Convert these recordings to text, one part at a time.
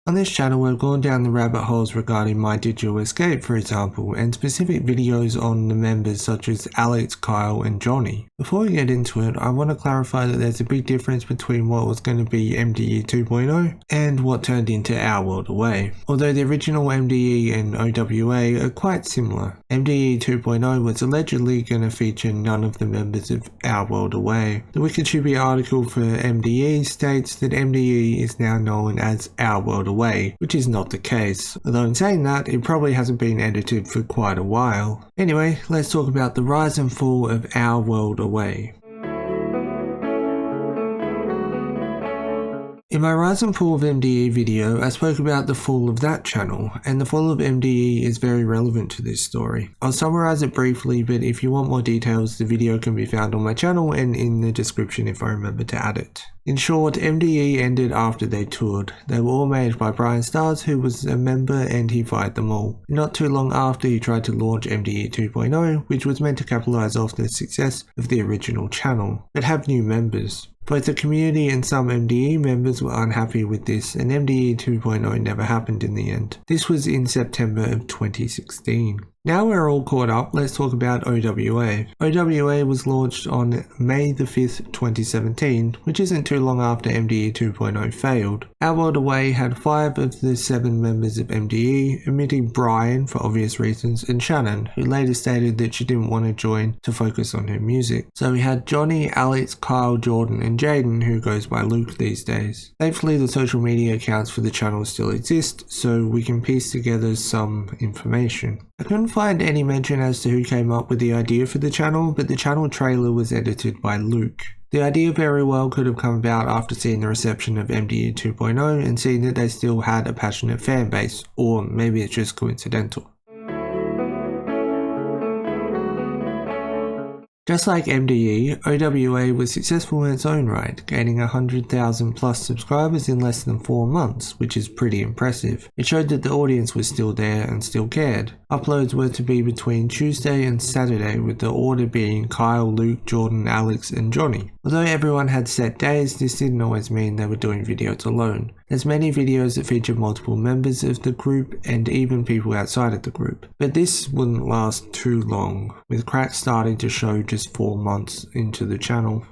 On this channel we've gone down the rabbit holes regarding My Digital Escape, for example, and specific videos on the members such as Alex, Kyle and Johnny. Before we get into it, I want to clarify that there's a big difference between what was going to be MDE 2.0 and what turned into OWA OWA. Although the original MDE and OWA are quite similar, MDE 2.0 was allegedly going to feature none of the members of OWA OWA. The Wikipedia article for MDE states that MDE is now known as OWA OWA, which is not the case, although in saying that, it probably hasn't been edited for quite a while. Anyway, let's talk about the rise and fall of OWA OWA. In my Rise and Fall of MDE video, I spoke about the fall of that channel, and the fall of MDE is very relevant to this story. I'll summarize it briefly, but if you want more details, the video can be found on my channel and in the description if I remember to add it. In short, MDE ended after they toured. They were all managed by Bryan Stars, who was a member, and he fired them all. Not too long after, he tried to launch MDE 2.0, which was meant to capitalize off the success of the original channel, but have new members. Both the community and some MDE members were unhappy with this, and MDE 2.0 never happened in the end. This was in September of 2016. Now we're all caught up, let's talk about OWA. OWA was launched on May the 5th, 2017, which isn't too long after MDE 2.0 failed. OWA OWA had 5 of the 7 members of MDE, omitting Bryan for obvious reasons, and Shannon, who later stated that she didn't want to join to focus on her music. So we had Johnny, Alex, Kyle, Jordan and Jaden, who goes by Luke these days. Thankfully the social media accounts for the channel still exist, so we can piece together some information. I couldn't find any mention as to who came up with the idea for the channel, but the channel trailer was edited by Luke. The idea very well could have come about after seeing the reception of MDE 2.0 and seeing that they still had a passionate fan base, or maybe it's just coincidental. Just like MDE, OWA was successful in its own right, gaining 100,000 plus subscribers in less than 4 months, which is pretty impressive. It showed that the audience was still there and still cared. Uploads were to be between Tuesday and Saturday, with the order being Kyle, Luke, Jordan, Alex and Johnny. Although everyone had set days, this didn't always mean they were doing videos alone. There's many videos that feature multiple members of the group and even people outside of the group. But this wouldn't last too long, with cracks starting to show just 4 months into the channel.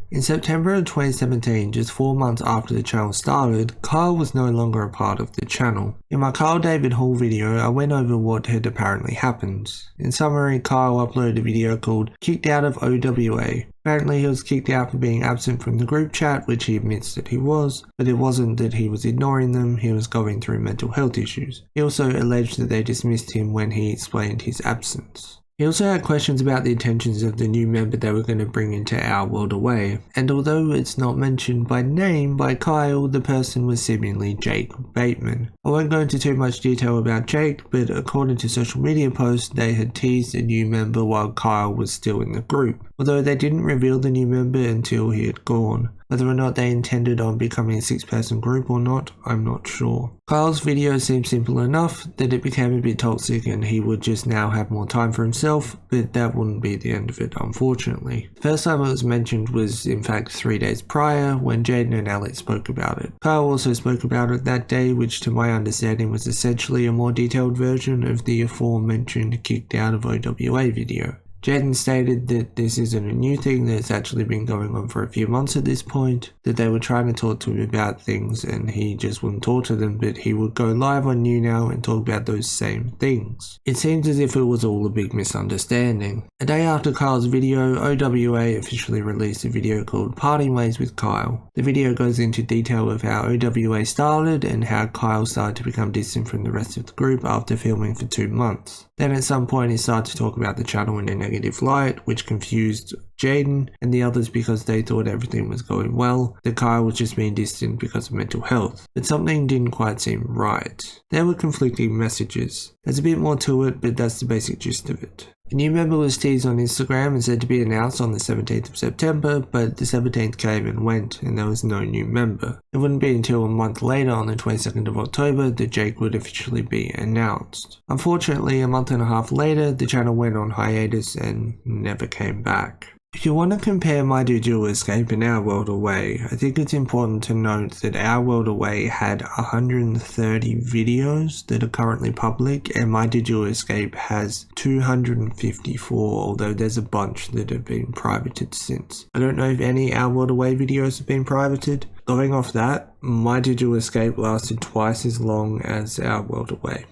In September of 2017, just 4 months after the channel started, Kyle was no longer a part of the channel. In my Kyle David Hall video, I went over what had apparently happened. In summary, Kyle uploaded a video called Kicked Out of OWA. Apparently he was kicked out for being absent from the group chat, which he admits that he was, but it wasn't that he was ignoring them, he was going through mental health issues. He also alleged that they dismissed him when he explained his absence. He also had questions about the intentions of the new member they were going to bring into OWA OWA, and although it's not mentioned by name by Kyle, the person was seemingly Jake Bateman. I won't go into too much detail about Jake, but according to social media posts, they had teased a new member while Kyle was still in the group, although they didn't reveal the new member until he had gone. Whether or not they intended on becoming a 6-person group or not, I'm not sure. Kyle's video seemed simple enough that it became a bit toxic and he would just now have more time for himself, but that wouldn't be the end of it, unfortunately. The first time it was mentioned was in fact 3 days prior when Jaden and Alex spoke about it. Kyle also spoke about it that day, which to my understanding was essentially a more detailed version of the aforementioned Kicked Out of OWA video. Jaden stated that this isn't a new thing, that it's actually been going on for a few months at this point, that they were trying to talk to him about things and he just wouldn't talk to them, but he would go live on You Now and talk about those same things. It seems as if it was all a big misunderstanding. A day after Kyle's video, OWA officially released a video called Parting Ways with Kyle. The video goes into detail of how OWA started and how Kyle started to become distant from the rest of the group after filming for 2 months. Then at some point he started to talk about the channel in a negative light, which confused Jaden and the others because they thought everything was going well, that Kyle was just being distant because of mental health. But something didn't quite seem right. There were conflicting messages. There's a bit more to it, but that's the basic gist of it. A new member was teased on Instagram and said to be announced on the 17th of September, but the 17th came and went and there was no new member. It wouldn't be until a month later, on the 22nd of October, that Jake would officially be announced. Unfortunately, a month and a half later, the channel went on hiatus and never came back. If you want to compare My Digital Escape and Our World Away, I think it's important to note that Our World Away had 130 videos that are currently public, and My Digital Escape has 254, although there's a bunch that have been privated since. I don't know if any Our World Away videos have been privated. Going off that, My Digital Escape lasted twice as long as Our World Away.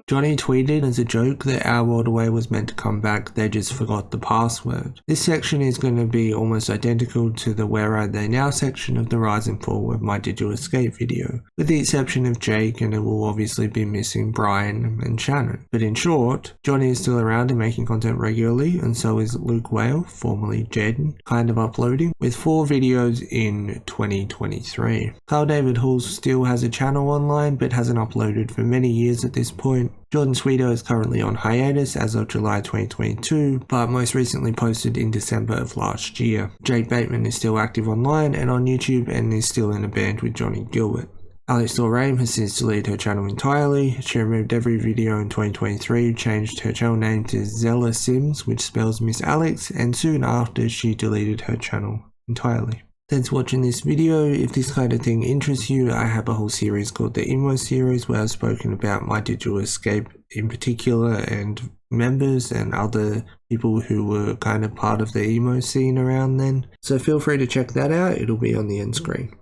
Johnny tweeted as a joke that Our World Away was meant to come back, they just forgot the password. This section is going to be almost identical to the Where Are They Now section of the Rise and Fall of My Digital Escape video, with the exception of Jake, and it will obviously be missing Bryan and Shannon. But in short, Johnny is still around and making content regularly, and so is Luke Whale, formerly Jaden, kind of uploading, with 4 videos in 2023. Carl David Halls still has a channel online, but hasn't uploaded for many years at this point. Jordan Sweeto is currently on hiatus as of July 2022, but most recently posted in December of last year. Jake Bateman is still active online and on YouTube and is still in a band with Johnny Gilbert. Alex Dorame has since deleted her channel entirely. She removed every video in 2023, changed her channel name to Zella Sims, which spells Miss Alex, and soon after she deleted her channel entirely. Thanks for watching this video. If this kind of thing interests you, I have a whole series called the Emo series where I've spoken about My Digital Escape in particular and members and other people who were kind of part of the emo scene around then. So feel free to check that out, it'll be on the end screen.